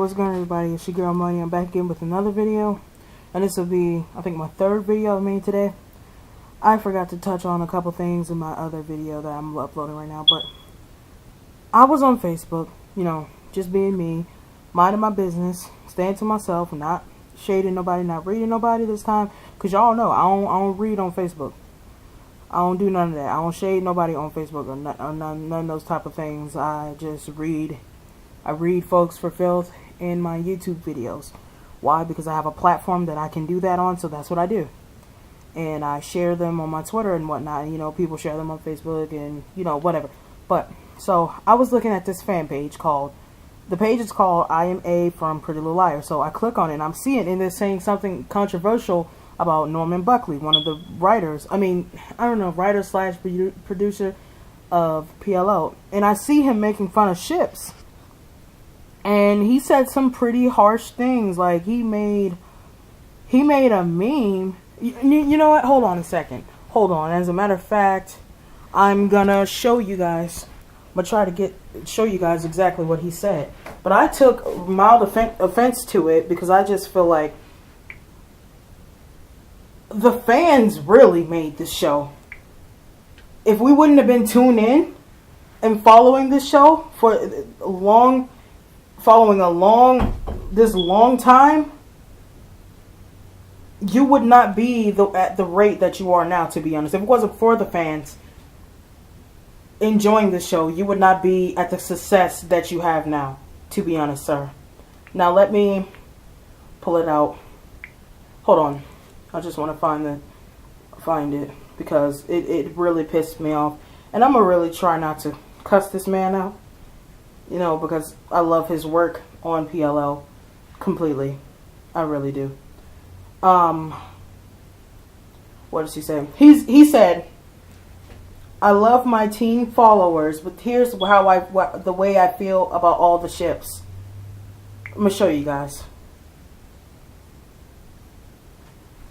what's going on, everybody? It's your girl Money. I'm back again with another video, and this will be, I think, my third video I made today. I forgot to touch on a couple things in my other video that I'm uploading right now, but I was on Facebook, you know, just being me, minding my business, staying to myself, not shading nobody, not reading nobody this time, because y'all know I don't read on Facebook. I don't do none of that. I don't shade nobody on Facebook or none of those type of things. I just read. I read folks for filth in my YouTube videos. Why? Because I have a platform that I can do that on, so that's what I do. And I share them on my Twitter and whatnot. You know, people share them on Facebook and, you know, whatever. But, so, I was looking at this fan page called, the page is called I Am A from Pretty Little Liars. So I click on it and I'm seeing and they're saying something controversial about Norman Buckley, one of the writers. I mean, I don't know, writer slash producer of PLO. And I see him making fun of ships. And he said some pretty harsh things. Like, he made a meme. You know what? Hold on a second. Hold on. As a matter of fact, I'm gonna show you guys. I'm gonna try to show you guys exactly what he said. But I took mild offense to it because I just feel like the fans really made this show. If we wouldn't have been tuned in and following this show for a long time, you would not be at the rate that you are now, to be honest. If it wasn't for the fans enjoying the show, you would not be at the success that you have now, to be honest, sir. Now let me pull it out. Hold on. I just want to find it because it really pissed me off. And I'm going to really try not to cuss this man out. You know, because I love his work on PLO completely. I really do. What does he say? He said, I love my teen followers, but here's the way I feel about all the ships. I'm going to show you guys.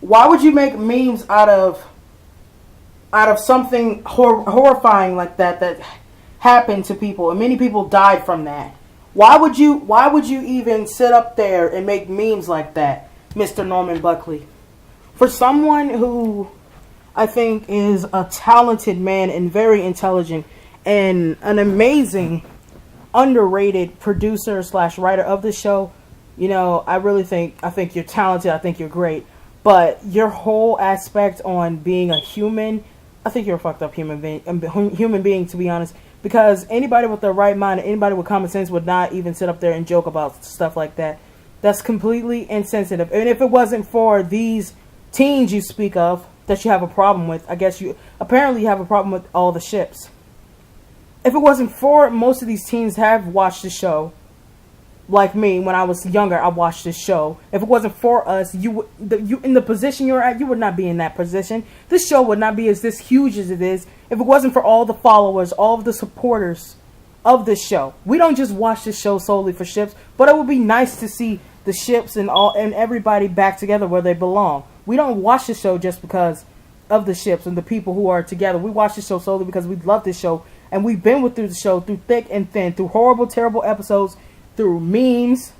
Why would you make memes out of something horrifying like that happened to people, and many people died from that? Why would you even sit up there and make memes like that, Mr. Norman Buckley? For someone who I think is a talented man and very intelligent and an amazing underrated producer slash writer of the show, you know, I think you're talented, I think you're great. But your whole aspect on being a human, I think you're a fucked up human being, to be honest. Because anybody with the right mind, anybody with common sense would not even sit up there and joke about stuff like that. That's completely insensitive. And if it wasn't for these teens you speak of that you have a problem with, I guess you apparently have a problem with all the ships. If it wasn't for most of these teens have watched the show. Like me, when I was younger, I watched this show. If it wasn't for us, you in the position you're at, you would not be in that position. This show would not be as this huge as it is if it wasn't for all the followers, all of the supporters of this show. We don't just watch this show solely for ships, but it would be nice to see the ships and everybody back together where they belong. We don't watch the show just because of the ships and the people who are together. We watch the show solely because we love this show, and we've been through the show through thick and thin, through horrible, terrible episodes, through memes,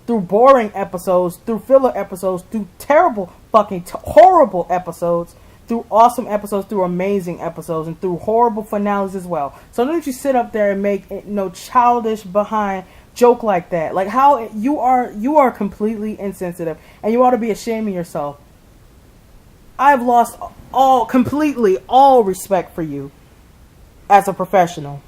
through boring episodes, through filler episodes, through terrible, horrible episodes, through awesome episodes, through amazing episodes, and through horrible finales as well. So don't you sit up there and make no childish behind joke like that. Like, how you are completely insensitive, and you ought to be ashamed of yourself. I've lost completely all respect for you as a professional.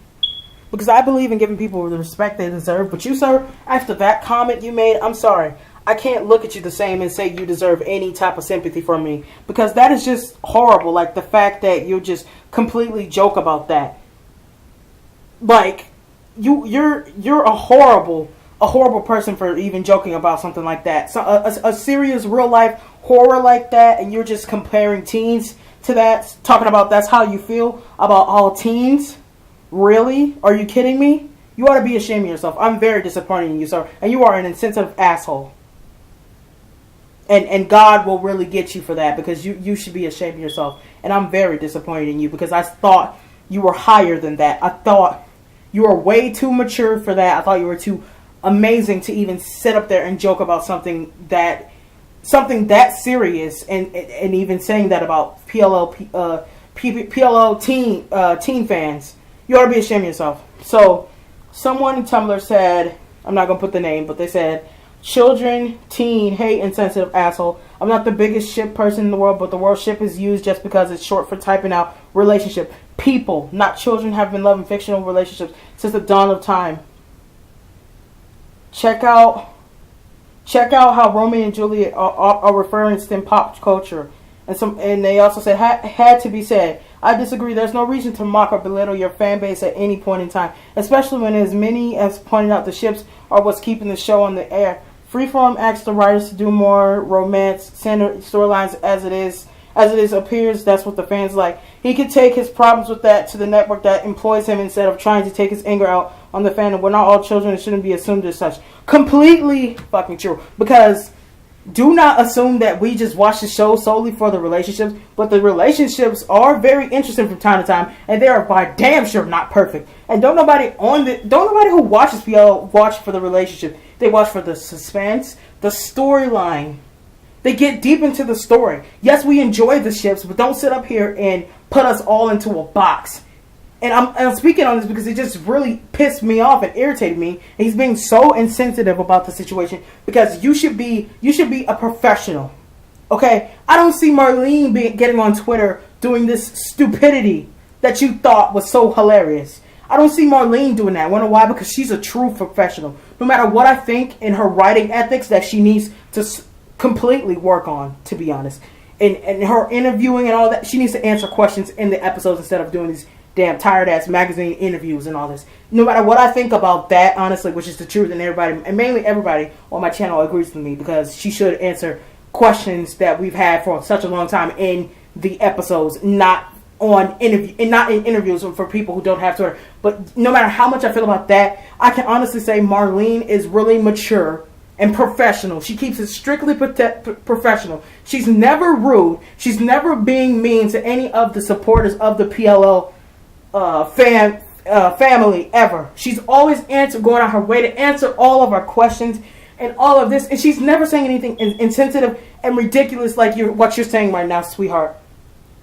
Because I believe in giving people the respect they deserve. But you, sir, after that comment you made, I'm sorry. I can't look at you the same and say you deserve any type of sympathy from me. Because that is just horrible. Like, the fact that you just completely joke about that. Like, you're a horrible person for even joking about something like that. So a serious real life horror like that, and you're just comparing teens to that, talking about that's how you feel about all teens. Really? Are you kidding me? You ought to be ashamed of yourself. I'm very disappointed in you, sir. And you are an insensitive asshole. And God will really get you for that, because you should be ashamed of yourself. And I'm very disappointed in you, because I thought you were higher than that. I thought you were way too mature for that. I thought you were too amazing to even sit up there and joke about something that serious, and even saying that about PLO teen fans. You ought to be ashamed of yourself. So someone in Tumblr said, I'm not going to put the name, but they said, children, teen, hate, insensitive asshole. I'm not the biggest ship person in the world, but the word ship is used just because it's short for typing out relationship. People, not children, have been loving fictional relationships since the dawn of time. Check out how Romeo and Juliet are referenced in pop culture. And they also said, had to be said. I disagree. There's no reason to mock or belittle your fan base at any point in time, especially when as many as pointed out the ships are what's keeping the show on the air. Freeform asks the writers to do more romance-centered storylines as it is appears that's what the fans like. He could take his problems with that to the network that employs him instead of trying to take his anger out on the fandom. We're not all children. It shouldn't be assumed as such. Completely fucking true. Because do not assume that we just watch the show solely for the relationships, but the relationships are very interesting from time to time, and they are by damn sure not perfect. And don't nobody who watches PL watch for the relationship. They watch for the suspense, the storyline. They get deep into the story. Yes, we enjoy the ships, but don't sit up here and put us all into a box. And I'm speaking on this because it just really pissed me off and irritated me. And he's being so insensitive about the situation because you should be a professional. Okay? I don't see Marlene getting on Twitter doing this stupidity that you thought was so hilarious. I don't see Marlene doing that. Wanna know why? Because she's a true professional. No matter what I think in her writing ethics that she needs to completely work on, to be honest. And her interviewing and all that, she needs to answer questions in the episodes instead of doing these damn tired ass magazine interviews and all this. No matter what I think about that, honestly, which is the truth, and everybody, and mainly everybody on my channel agrees with me, because she should answer questions that we've had for such a long time in the episodes, not in interviews for people who don't have Twitter. But no matter how much I feel about that, I can honestly say Marlene is really mature and professional. She keeps it strictly professional. She's never rude. She's never being mean to any of the supporters of the PLO family ever. She's always going on her way to answer all of our questions and all of this, and she's never saying anything insensitive and ridiculous like what you're saying right now, sweetheart.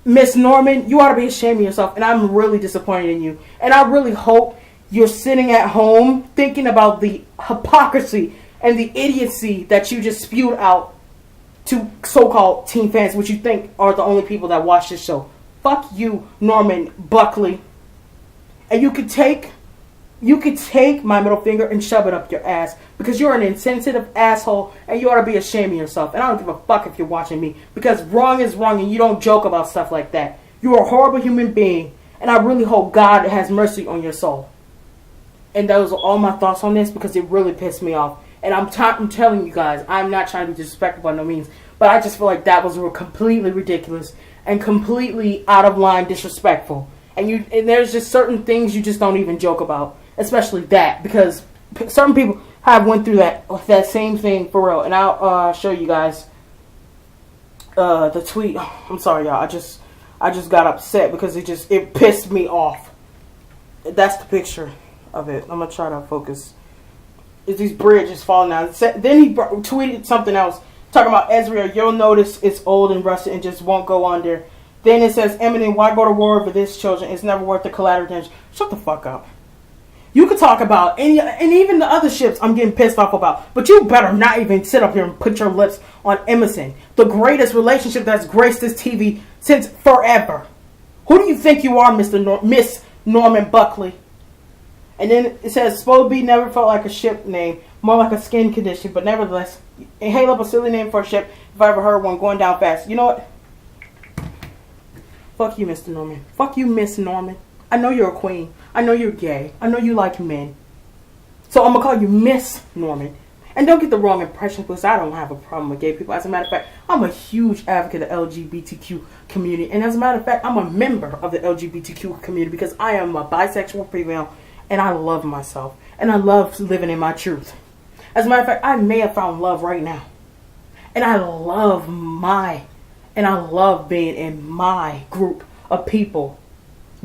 Miss Norman, you ought to be ashamed of yourself, and I'm really disappointed in you. And I really hope you're sitting at home thinking about the hypocrisy and the idiocy that you just spewed out to so-called teen fans, which you think are the only people that watch this show. Fuck you, Norman Buckley. And you could take my middle finger and shove it up your ass, because you're an insensitive asshole and you ought to be ashamed of yourself. And I don't give a fuck if you're watching me, because wrong is wrong and you don't joke about stuff like that. You're a horrible human being, and I really hope God has mercy on your soul. And those are all my thoughts on this, because it really pissed me off. And I'm telling you guys, I'm not trying to be disrespectful by no means, but I just feel like that was completely ridiculous and completely out of line, disrespectful. And there's just certain things you just don't even joke about, especially that, because certain people have went through that same thing for real. And I'll show you guys the tweet. I'm sorry, y'all. I just got upset because it pissed me off. That's the picture of it. I'm gonna try to focus. It's these bridges falling down. Then he tweeted something else talking about Ezra. You'll notice it's old and rusted and just won't go under. Then it says, Eminem, why go to war over this, children? It's never worth the collateral damage. Shut the fuck up. You could talk about any, and even the other ships I'm getting pissed off about, but you better not even sit up here and put your lips on Emerson, the greatest relationship that's graced this TV since forever. Who do you think you are, Miss Norman Buckley? And then it says, Spo B never felt like a ship name, more like a skin condition, but nevertheless, inhale up a silly name for a ship if I ever heard one, going down fast. You know what? Fuck you, Mr. Norman. Fuck you, Miss Norman. I know you're a queen. I know you're gay. I know you like men. So I'm going to call you Miss Norman. And don't get the wrong impression, because I don't have a problem with gay people. As a matter of fact, I'm a huge advocate of the LGBTQ community. And as a matter of fact, I'm a member of the LGBTQ community, because I am a bisexual female. And I love myself. And I love living in my truth. As a matter of fact, I may have found love right now. And I love being in my group of people.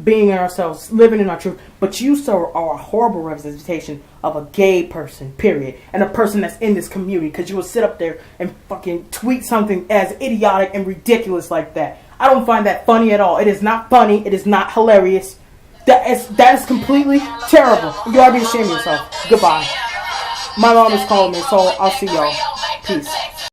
being ourselves, living in our truth. But you, sir, are a horrible representation of a gay person, period. And a person that's in this community. Because you will sit up there and fucking tweet something as idiotic and ridiculous like that. I don't find that funny at all. It is not funny. It is not hilarious. That is completely terrible. You ought to be ashamed of yourself. Goodbye. My mom is calling me, so I'll see y'all. Peace.